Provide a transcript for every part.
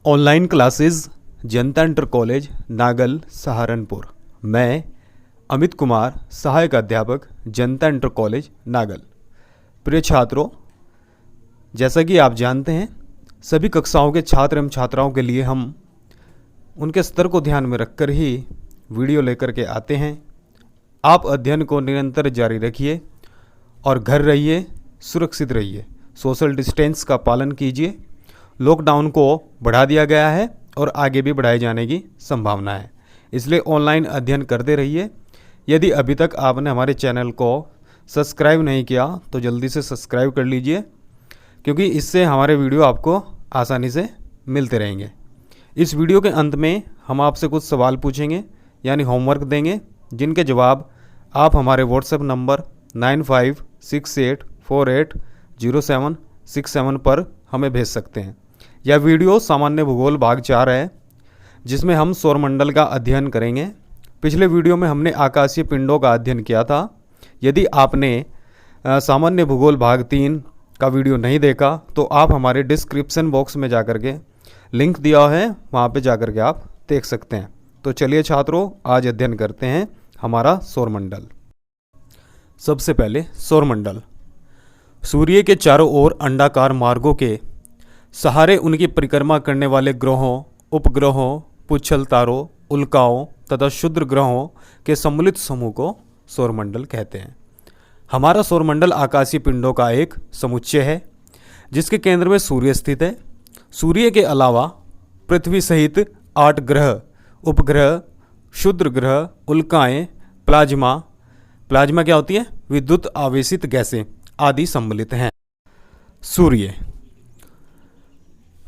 Online classes जनता inter college Nagal Saharanpur. मैं अमित कुमार, सहायक अध्यापक जनता इंटर कॉलेज नागल। प्रिय छात्रों, जैसा कि आप जानते हैं, सभी कक्षाओं के छात्र एवं छात्राओं के लिए हम उनके स्तर को ध्यान में रखकर ही वीडियो लेकर के आते हैं। आप अध्ययन को निरंतर जारी रखिए और घर रहिए, सुरक्षित रहिए, सोशल डिस्टेंस का पालन कीजिए। लॉकडाउन को बढ़ा दिया गया है और आगे भी बढ़ाए जाने की संभावना है, इसलिए ऑनलाइन अध्ययन करते रहिए। यदि अभी तक आपने हमारे चैनल को सब्सक्राइब नहीं किया तो जल्दी से सब्सक्राइब कर लीजिए, क्योंकि इससे हमारे वीडियो आपको आसानी से मिलते रहेंगे। इस वीडियो के अंत में हम आपसे कुछ सवाल पूछेंगे, यानी होमवर्क देंगे, जिनके जवाब आप हमारे व्हाट्सएप नंबर 9568480767 पर हमें भेज सकते हैं। यह वीडियो सामान्य भूगोल भाग 4 है, जिसमें हम सौरमंडल का अध्ययन करेंगे। पिछले वीडियो में हमने आकाशीय पिंडों का अध्ययन किया था। यदि आपने सामान्य भूगोल भाग 3 का वीडियो नहीं देखा तो आप हमारे डिस्क्रिप्शन बॉक्स में जाकर के लिंक दिया है, वहाँ पे जाकर के आप देख सकते हैं। तो चलिए छात्रों, आज अध्ययन करते हैं हमारा सौरमंडल। सबसे पहले सौरमंडल सूर्य के चारों ओर अंडाकार मार्गों के सहारे उनकी परिक्रमा करने वाले ग्रहों, उपग्रहों, पुच्छल तारों, उल्काओं तथा क्षुद्र ग्रहों के सम्मिलित समूह को सौरमंडल कहते हैं। हमारा सौरमंडल आकाशीय पिंडों का एक समुच्चय है, जिसके केंद्र में सूर्य स्थित है। सूर्य के अलावा पृथ्वी सहित 8 ग्रह, उपग्रह, क्षुद्र ग्रह, उल्काएं, प्लाज्मा क्या होती है, विद्युत आवेशित गैसें आदि सम्मिलित हैं। सूर्य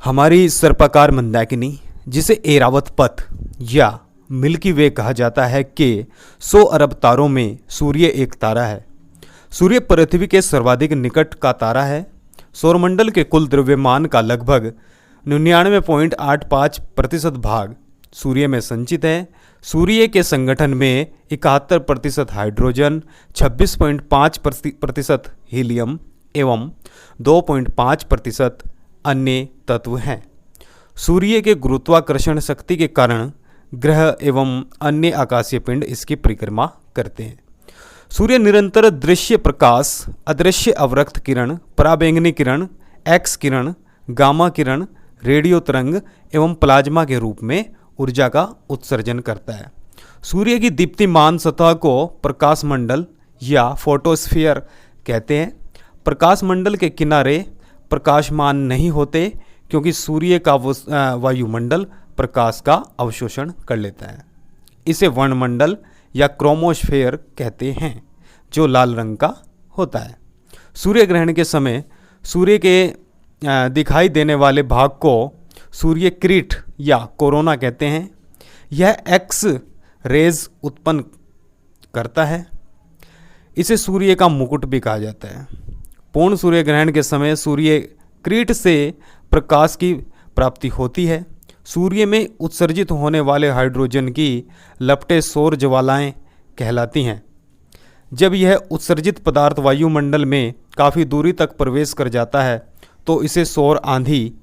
हमारी सर्पाकार मंदाकिनी, जिसे एरावत पथ या मिल्की वे कहा जाता है, के 100 अरब तारों में सूर्य एक तारा है। सूर्य पृथ्वी के सर्वाधिक निकट का तारा है। सौरमंडल के कुल द्रव्यमान का लगभग 99.85% भाग सूर्य में संचित है। सूर्य के संगठन में 71% हाइड्रोजन, 26.5% हीलियम एवं 2.5% अन्य तत्व हैं। सूर्य के गुरुत्वाकर्षण शक्ति के कारण ग्रह एवं अन्य आकाशीय पिंड इसकी परिक्रमा करते हैं। सूर्य निरंतर दृश्य प्रकाश, अदृश्य अवरक्त किरण, पराबैंगनी किरण, एक्स किरण, गामा किरण, रेडियो तरंग एवं प्लाज्मा के रूप में ऊर्जा का उत्सर्जन करता है। सूर्य की दीप्तिमान सतह को प्रकाश मंडल या फोटोस्फीयर कहते हैं। प्रकाश मंडल के किनारे प्रकाशमान नहीं होते, क्योंकि सूर्य का वायुमंडल प्रकाश का अवशोषण कर लेता है। इसे वर्णमंडल या क्रोमोस्फेयर कहते हैं, जो लाल रंग का होता है। सूर्य ग्रहण के समय सूर्य के दिखाई देने वाले भाग को सूर्य किरीट या कोरोना कहते हैं। यह एक्स रेज उत्पन्न करता है। इसे सूर्य का मुकुट भी कहा जाता है। पूर्ण सूर्य ग्रहण के समय सूर्य किरीट से प्रकाश की प्राप्ति होती है। सूर्य में उत्सर्जित होने वाले हाइड्रोजन की लपटें सौर ज्वालाएं कहलाती हैं। जब यह उत्सर्जित पदार्थ वायुमंडल में काफ़ी दूरी तक प्रवेश कर जाता है तो इसे सौर आंधी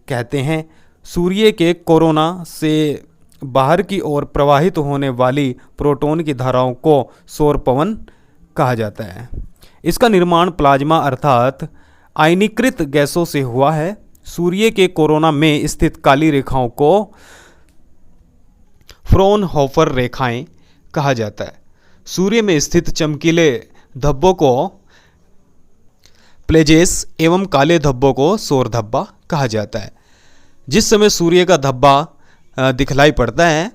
कहते हैं। सूर्य के कोरोना से बाहर की ओर प्रवाहित होने वाली प्रोटॉन की धाराओं को सौर पवन कहा जाता है। इसका निर्माण प्लाज्मा अर्थात आयनीकृत गैसों से हुआ है। सूर्य के कोरोना में स्थित काली रेखाओं को फ्रोनहोफर रेखाएं कहा जाता है। सूर्य में स्थित चमकीले धब्बों को प्लेजेस एवं काले धब्बों को सौर धब्बा कहा जाता है। जिस समय सूर्य का धब्बा दिखलाई पड़ता है,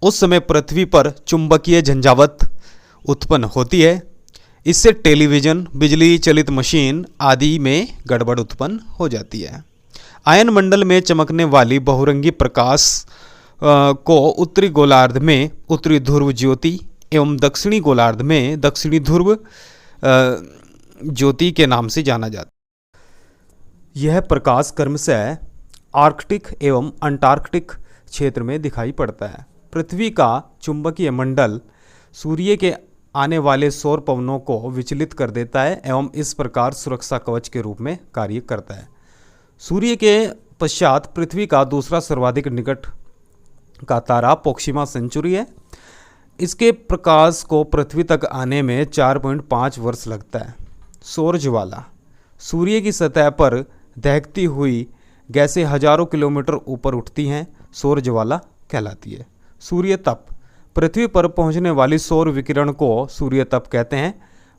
उस समय पृथ्वी पर चुंबकीय झंझावत उत्पन्न होती है। इससे टेलीविज़न, बिजली चलित मशीन आदि में गड़बड़ उत्पन्न हो जाती है। आयन मंडल में चमकने वाली बहुरंगी प्रकाश को उत्तरी गोलार्ध में उत्तरी ध्रुव ज्योति एवं दक्षिणी गोलार्ध में दक्षिणी ध्रुव ज्योति के नाम से जाना जाता है। यह प्रकाश क्रमशः आर्कटिक एवं अंटार्कटिक क्षेत्र में दिखाई पड़ता है। पृथ्वी का चुंबकीय मंडल सूर्य के आने वाले सौर पवनों को विचलित कर देता है एवं इस प्रकार सुरक्षा कवच के रूप में कार्य करता है। सूर्य के पश्चात पृथ्वी का दूसरा सर्वाधिक निकट का तारा प्रोक्सिमा सेंचुरी है। इसके प्रकाश को पृथ्वी तक आने में 4.5 वर्ष लगता है। सौर ज्वाला सूर्य की सतह पर दहकती हुई गैसें हजारों किलोमीटर ऊपर उठती हैं, सौर ज्वाला कहलाती है। सूर्य तप पृथ्वी पर पहुंचने वाली सौर विकिरण को सूर्य तप कहते हैं।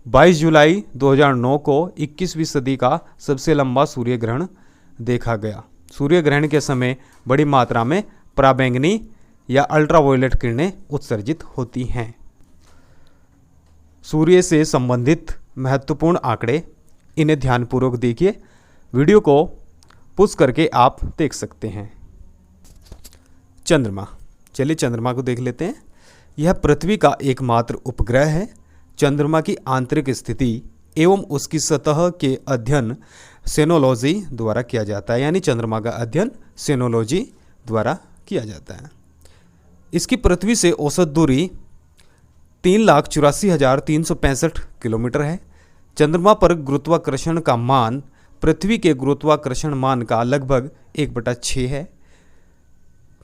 22 जुलाई 2009 को 21वीं सदी का सबसे लंबा सूर्य ग्रहण देखा गया। सूर्य ग्रहण के समय बड़ी मात्रा में पराबैंगनी या अल्ट्रावायलेट किरणें उत्सर्जित होती हैं। सूर्य से संबंधित महत्वपूर्ण आंकड़े, इन्हें ध्यानपूर्वक देखिए। वीडियो को पुश करके आप देख सकते हैं। चंद्रमा, चलिए चंद्रमा को देख लेते हैं। यह पृथ्वी का एकमात्र उपग्रह है। चंद्रमा की आंतरिक स्थिति एवं उसकी सतह के अध्ययन सेनोलॉजी द्वारा किया जाता है, यानी चंद्रमा का अध्ययन सेनोलॉजी द्वारा किया जाता है। इसकी पृथ्वी से औसत दूरी 3,84,365 किलोमीटर है। चंद्रमा पर गुरुत्वाकर्षण का मान पृथ्वी के गुरुत्वाकर्षण मान का लगभग 1/6 है।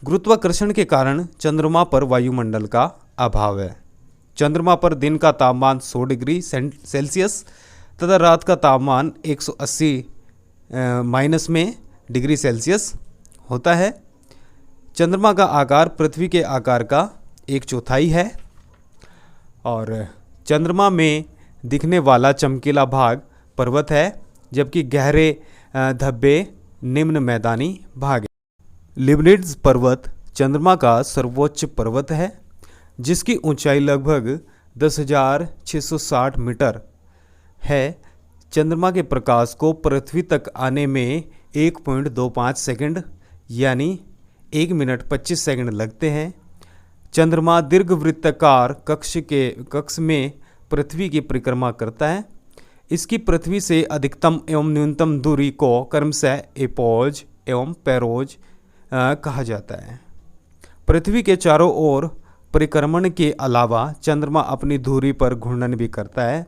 गुरुत्वाकर्षण के कारण चंद्रमा पर वायुमंडल का अभाव है। चंद्रमा पर दिन का तापमान 100 डिग्री सेल्सियस तथा रात का तापमान 180 माइनस में डिग्री सेल्सियस होता है। चंद्रमा का आकार पृथ्वी के आकार का 1/4 है और चंद्रमा में दिखने वाला चमकीला भाग पर्वत है, जबकि गहरे धब्बे निम्न मैदानी भाग है। लिबनिड्स पर्वत चंद्रमा का सर्वोच्च पर्वत है, जिसकी ऊंचाई लगभग 10,660 मीटर है। चंद्रमा के प्रकाश को पृथ्वी तक आने में 1.25 सेकंड यानी 1 मिनट 25 सेकंड लगते हैं। चंद्रमा दीर्घवृत्ताकार कक्ष में पृथ्वी की परिक्रमा करता है। इसकी पृथ्वी से अधिकतम एवं न्यूनतम दूरी को क्रमशः एपोज एवं पेरोज कहा जाता है। पृथ्वी के चारों ओर परिक्रमण के अलावा चंद्रमा अपनी धुरी पर घूर्णन भी करता है।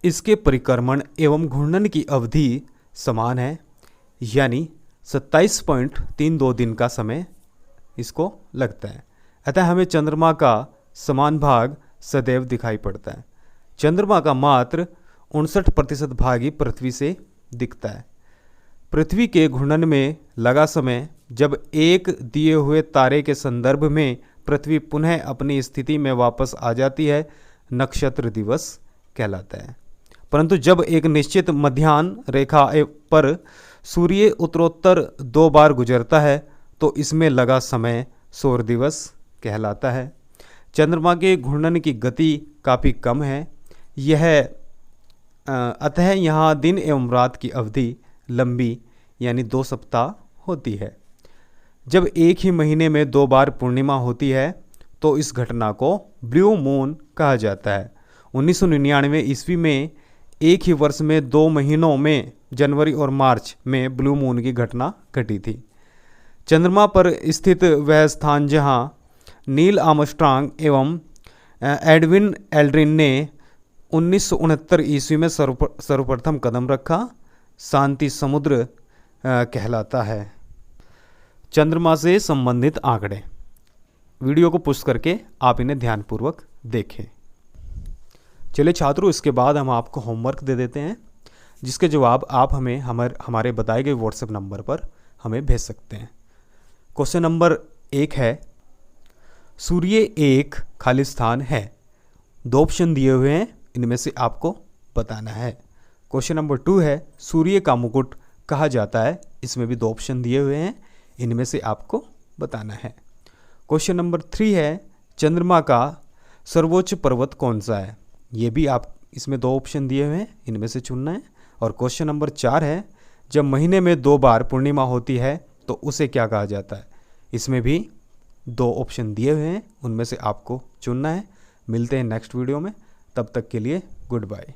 इसके परिक्रमण एवं घूर्णन की अवधि समान है, यानी 27.32 दिन का समय इसको लगता है। अतः हमें चंद्रमा का समान भाग सदैव दिखाई पड़ता है। चंद्रमा का मात्र 59% भाग ही पृथ्वी से दिखता है। पृथ्वी के घूर्णन में लगा समय जब एक दिए हुए तारे के संदर्भ में पृथ्वी पुनः अपनी स्थिति में वापस आ जाती है, नक्षत्र दिवस कहलाता है। परंतु जब एक निश्चित मध्याह्न रेखा पर सूर्य उत्तरोत्तर 2 बार गुजरता है तो इसमें लगा समय सौर दिवस कहलाता है। चंद्रमा के घूर्णन की गति काफ़ी कम है। अतः यहाँ दिन एवं रात की अवधि लंबी यानी 2 सप्ताह होती है। जब एक ही महीने में 2 बार पूर्णिमा होती है तो इस घटना को ब्लू मून कहा जाता है। 1999 ईस्वी में एक ही वर्ष में 2 महीनों में जनवरी और मार्च में ब्लू मून की घटना घटी थी। चंद्रमा पर स्थित वह स्थान जहां नील आर्मस्ट्रांग एवं एडविन एल्ड्रिन ने 1969 ईस्वी में सर्वप्रथम कदम रखा, शांति समुद्र कहलाता है। चंद्रमा से संबंधित आंकड़े, वीडियो को पुश करके आप इन्हें ध्यानपूर्वक देखें। चलिए छात्रों, इसके बाद हम आपको होमवर्क दे देते हैं, जिसके जवाब आप हमें हमारे बताए गए व्हाट्सएप नंबर पर हमें भेज सकते हैं। क्वेश्चन नंबर 1 है, सूर्य एक खाली स्थान है। 2 ऑप्शन दिए हुए हैं, इनमें से आपको बताना है। क्वेश्चन नंबर 2 है, सूर्य का मुकुट कहा जाता है। इसमें भी 2 ऑप्शन दिए हुए हैं, इनमें से आपको बताना है। क्वेश्चन नंबर 3 है, चंद्रमा का सर्वोच्च पर्वत कौन सा है। ये भी आप इसमें 2 ऑप्शन दिए हुए हैं, इनमें से चुनना है। और क्वेश्चन नंबर 4 है, जब महीने में 2 बार पूर्णिमा होती है तो उसे क्या कहा जाता है। इसमें भी 2 ऑप्शन दिए हुए हैं, उनमें से आपको चुनना है। मिलते हैं नेक्स्ट वीडियो में, तब तक के लिए गुड बाय।